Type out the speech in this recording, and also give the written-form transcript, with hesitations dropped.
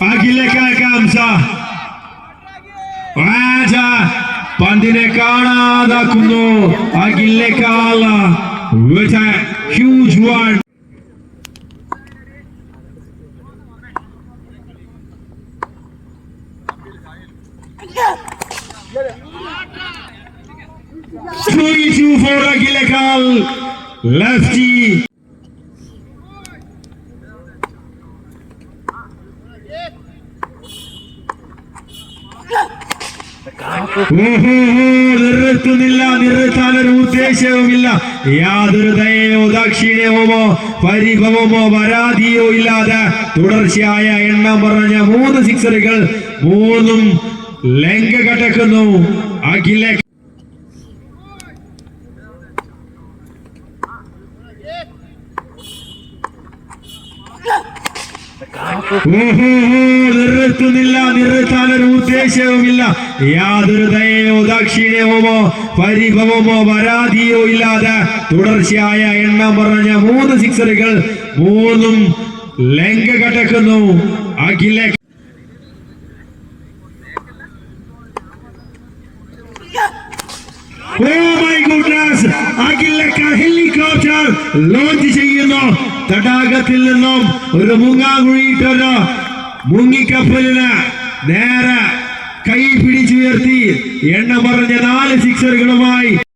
അഖിലേക്കാൾ കാംസ പന്തിനെ കാണാതാക്കുന്നു. അഖിലേക്കാൾ with a huge one. Two for Aguilekal, lefty. നിർത്തുന്നില്ല, നിർത്താനൊരു ഉദ്ദേശവുമില്ല. യാതൊരു ദയയോ ദാക്ഷിണ്യമോ പരിഭവമോ പരാതിയോ ഇല്ലാതെ തുടർച്ചയായ എണ്ണം പറഞ്ഞ 3 സിക്സറുകൾ, 3ഉം ലംഘ കടക്കുന്നു. അഖിലേക്കൽ നിർത്തുന്നില്ല, നിർത്താനൊരു ഉദ്ദേശവുമില്ല. യാതൊരു ദയയോ ദാക്ഷിണ്യമോ പരിഭവമോ പരാതിയോ ഇല്ലാതെ തുടർച്ചയായ എണ്ണം പറഞ്ഞ 3 സിക്സറുകൾ, 3ഉം ലംഘ കടക്കുന്നു. അഖിലേക്കൽ അഖിലേക്കൽ ഹെലികോപ്റ്റർ ലോഞ്ച് ചെയ്യുന്നു. തടാകത്തിൽ നിന്നും ഒരു മുങ്ങാകുഴിയിട്ടൊരു മുങ്ങിക്കപ്പലിന് നേരെ കൈ പിടിച്ചുയർത്തി എണ്ണം പറഞ്ഞ 4 സിക്സറുകളുമായി